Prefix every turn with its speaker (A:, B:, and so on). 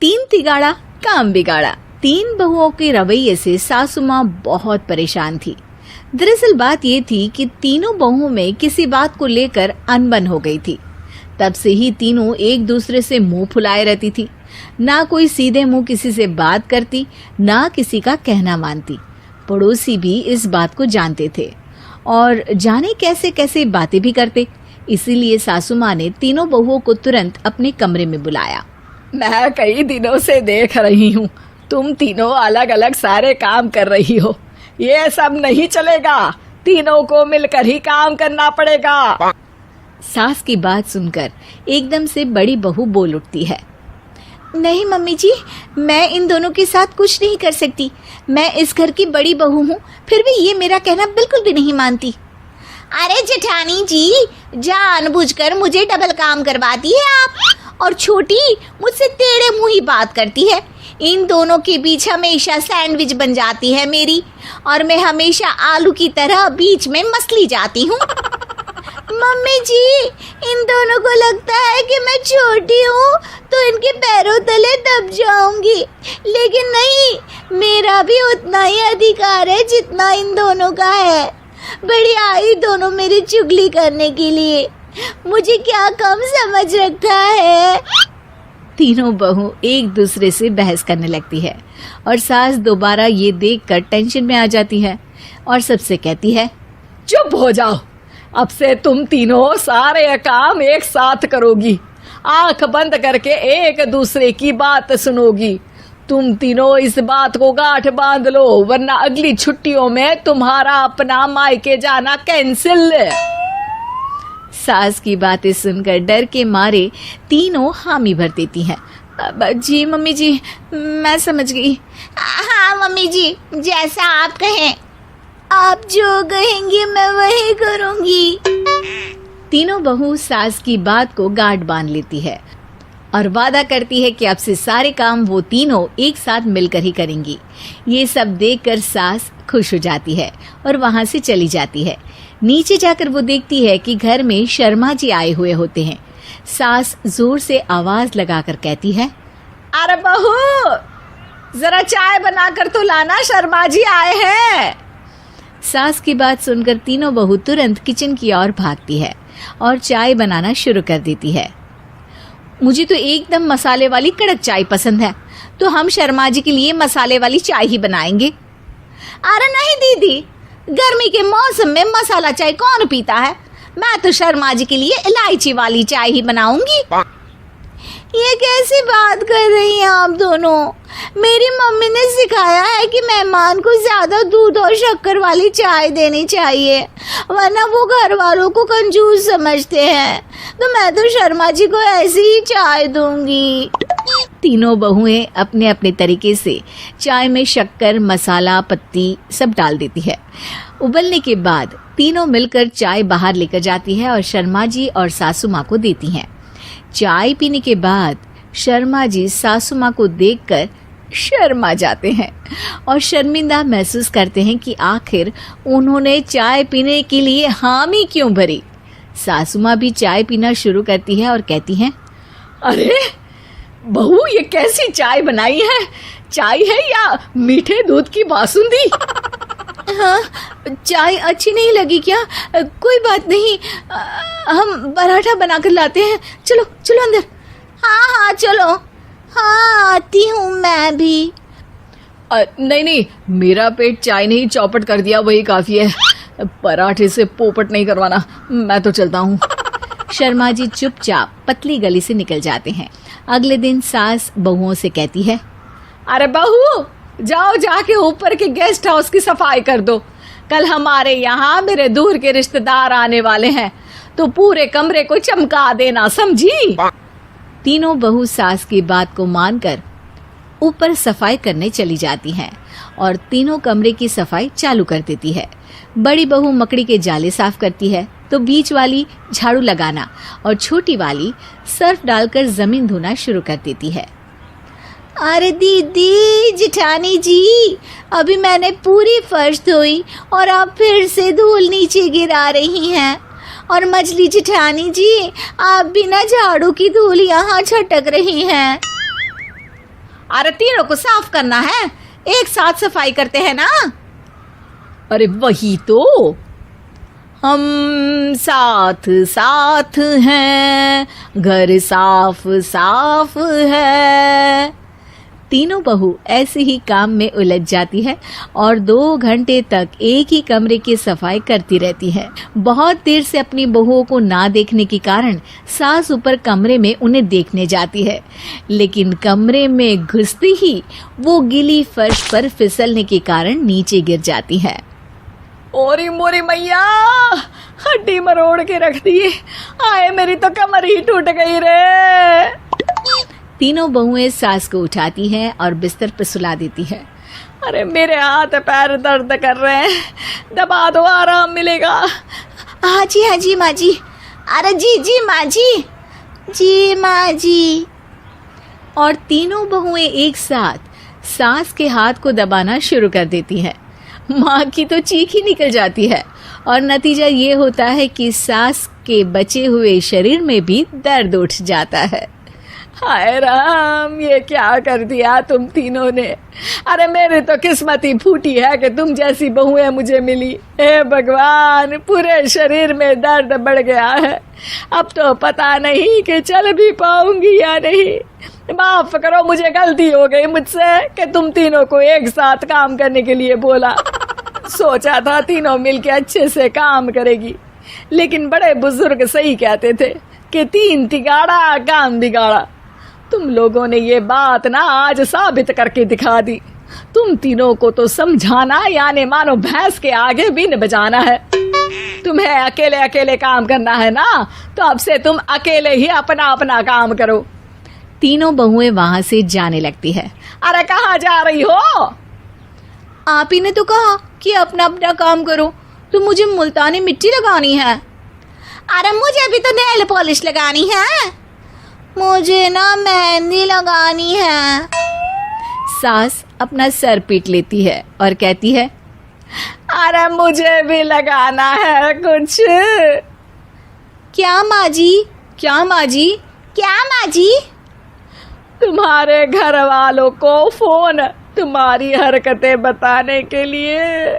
A: तीन तिगाड़ा काम बिगाड़ा। तीन बहुओं के रवैये से सासू माँ बहुत परेशान थी। दरअसल बात ये थी कि तीनों बहुओं में किसी बात को लेकर अनबन हो गई थी। तब से ही तीनों एक दूसरे से मुंह फुलाए रहती थी। ना कोई सीधे मुंह किसी से बात करती, ना किसी का कहना मानती। पड़ोसी भी इस बात को जानते थे और जाने कैसे कैसे बातें भी करते। इसीलिए सासू माँ ने तीनों बहुओं को तुरंत अपने कमरे में बुलाया।
B: मैं कई दिनों से देख रही हूँ, तुम तीनों अलग अलग सारे काम कर रही हो। ये सब नहीं चलेगा, तीनों को मिलकर ही काम करना पड़ेगा।
A: सास की बात सुनकर एकदम से बड़ी बहू बोल उठती है। नहीं मम्मी जी, मैं इन दोनों के साथ कुछ नहीं कर सकती। मैं इस घर की बड़ी बहू हूँ, फिर भी ये मेरा कहना बिल्कुल भी नहीं मानती।
C: अरे जेठानी जी, जानबूझकर मुझे डबल काम करवाती है आप। और छोटी मुझसे टेढ़े मुंह ही बात करती है। इन दोनों के बीच हमेशा सैंडविच बन जाती है मेरी, और मैं हमेशा आलू की तरह बीच में मसली जाती हूँ। मम्मी जी, इन दोनों को लगता है कि मैं छोटी हूँ तो इनके पैरों तले दब जाऊंगी, लेकिन नहीं, मेरा भी उतना ही अधिकार है जितना इन दोनों का है। बड़ी आई दोनों मेरी चुगली करने के लिए, मुझे क्या कम समझ रखा है।
A: तीनों बहू एक दूसरे से बहस करने लगती है और सास दोबारा ये देखकर टेंशन में आ जाती है और सबसे कहती है,
B: चुप हो जाओ, अब से तुम तीनों सारे काम एक साथ करोगी। आंख बंद करके एक दूसरे की बात सुनोगी। तुम तीनों इस बात को गांठ बांध लो, वरना अगली छुट्टियों में तुम्हारा अपना मायके जाना कैंसिल।
A: सास की बातें सुनकर डर के मारे तीनों हामी भर देती हैं। जी मम्मी जी, मैं समझ गई।
C: हाँ मम्मी जी, जैसा आप कहें। आप जो कहेंगी मैं वही करूंगी।
A: तीनों बहू सास की बात को गांठ बांध लेती है और वादा करती है कि अब से सारे काम वो तीनों एक साथ मिलकर ही करेंगी। ये सब देखकर सास खुश हो जाती है और वहां से चली जाती है। नीचे जाकर वो देखती है कि घर में शर्मा जी आए हुए होते हैं। सास जोर से आवाज लगाकर कहती है,
B: अरे बहू, जरा चाय बनाकर तो लाना, शर्मा जी आए हैं।
A: सास की बात सुनकर तीनों बहू तुरंत किचन की ओर भागती है और चाय बनाना शुरू कर देती है। मुझे तो एकदम मसाले वाली कड़क चाय पसंद है, तो हम शर्मा जी के लिए मसाले वाली चाय ही बनाएंगे।
C: अरे नहीं दीदी, गर्मी के मौसम में मसाला चाय कौन पीता है? मैं तो शर्मा जी के लिए इलायची वाली चाय ही बनाऊंगी। ये कैसी बात कर रही हैं आप दोनों? मेरी मम्मी ने सिखाया है कि मेहमान को ज्यादा दूध और शक्कर वाली चाय देनी चाहिए, वरना वो घर वालों को कंजूस समझते हैं। तो मैं तो शर्मा जी को ऐसी ही चाय दूंगी।
A: तीनों बहुएं अपने अपने तरीके से चाय में शक्कर, मसाला, पत्ती सब डाल देती है। उबलने के बाद तीनों मिलकर चाय बाहर लेकर जाती है और शर्मा जी और सासू माँ को देती हैं। चाय पीने के बाद शर्मा जी सासू माँ को देखकर शर्मा जाते हैं और शर्मिंदा महसूस करते हैं कि आखिर उन्होंने चाय पीने के लिए हामी क्यों भरी। सासू माँ भी चाय पीना शुरू करती है और कहती हैं,
B: अरे बहू, ये कैसी चाय बनाई है? चाय है या मीठे दूध की बासुंदी?
A: हाँ, चाय अच्छी नहीं लगी क्या? कोई बात नहीं, हम पराठा बनाकर लाते हैं। चलो चलो अंदर।
C: हाँ हाँ चलो, हाँ आती हूँ मैं भी।
B: नहीं नहीं, मेरा पेट चाय ने ही चौपट कर दिया, वही काफी है। पराठे से पोपट नहीं करवाना, मैं तो चलता हूँ।
A: शर्मा जी चुपचाप पतली गली से निकल जाते हैं। अगले दिन सास बहुओं से कहती है,
B: अरे बहू, जाओ जाके ऊपर के गेस्ट हाउस की सफाई कर दो। कल हमारे यहाँ मेरे दूर के रिश्तेदार आने वाले हैं, तो पूरे कमरे को चमका देना, समझी?
A: तीनों बहू सास की बात को मानकर ऊपर सफाई करने चली जाती हैं और तीनों कमरे की सफाई चालू कर देती है। बड़ी बहू मकड़ी के जाले साफ करती है, तो बीच वाली झाड़ू लगाना और छोटी वाली सर्फ डालकर जमीन धोना शुरू कर देती है।
C: अरे दीदी, जेठानी जी, अभी मैंने पूरी फर्श धोई और आप फिर से धूल नीचे गिरा रही हैं। और मछली जेठानी जी, आप बिना झाड़ू की धूल यहाँ छटक रही हैं।
A: अरे तीनों को साफ करना है, एक साथ सफाई करते हैं ना।
B: अरे वही तो,
A: हम साथ साथ हैं, घर साफ साफ है। तीनों बहू ऐसे ही काम में उलझ जाती है और 2 घंटे तक एक ही कमरे की सफाई करती रहती है। बहुत देर से अपनी बहुओं को ना देखने के कारण सास ऊपर कमरे में उन्हें देखने जाती है, लेकिन कमरे में घुसती ही वो गीली फर्श पर फिसलने के कारण नीचे गिर जाती है।
B: ओरी मोरी मैया, हड्डी मरोड़ के रख दी। आए मेरी तो कमर ही टूट गई रे।
A: तीनों बहुएं सास को उठाती हैं और बिस्तर पर सुला देती है।
B: अरे मेरे हाथ पैर दर्द कर रहे हैं, दबा दो, आराम मिलेगा।
C: हाँ जी माँ जी। अरे जी माँ जी, जी माँ जी।
A: और तीनों बहुएं एक साथ सास के हाथ को दबाना शुरू कर देती हैं। माँ की तो चीख ही निकल जाती है और नतीजा ये होता है कि सास के बचे हुए शरीर में भी दर्द उठ जाता है।
B: हाय राम, ये क्या कर दिया तुम तीनों ने। अरे मेरी तो किस्मत ही फूटी है कि तुम जैसी बहुएं मुझे मिली। हे भगवान, पूरे शरीर में दर्द बढ़ गया है। अब तो पता नहीं कि चल भी पाऊंगी या नहीं। माफ करो, मुझे गलती हो गई मुझसे कि तुम तीनों को एक साथ काम करने के लिए बोला। सोचा था तीनों मिलके अच्छे से काम करेगी, लेकिन बड़े बुजुर्ग सही कहते थे कि 3 तिगाड़ा काम बिगाड़ा। तुम लोगों ने ये बात ना आज साबित करके दिखा दी। तुम तीनों को तो समझाना यानी मानो भैंस के आगे बीन बजाना है। तुम्हें अकेले अकेले काम करना है ना, तो अब से तुम अकेले ही अपना अपना काम करो।
A: तीनों बहुएं वहां से जाने लगती है।
B: अरे कहाँ जा रही हो?
A: आप ही ने तो कहा कि अपना अपना काम करो, तो मुझे मुल्तानी मिट्टी लगानी है।
C: अरे मुझे भी तो नेल पॉलिश लगानी है, मुझे ना मेहंदी लगानी है।
A: सास अपना सर पीट लेती है और कहती है,
B: अरे मुझे भी लगाना है कुछ।
C: क्या माँ जी?
A: क्या माँ जी?
C: क्या माँ जी?
B: तुम्हारे घर वालों को फोन तुम्हारी हरकतें बताने के लिए।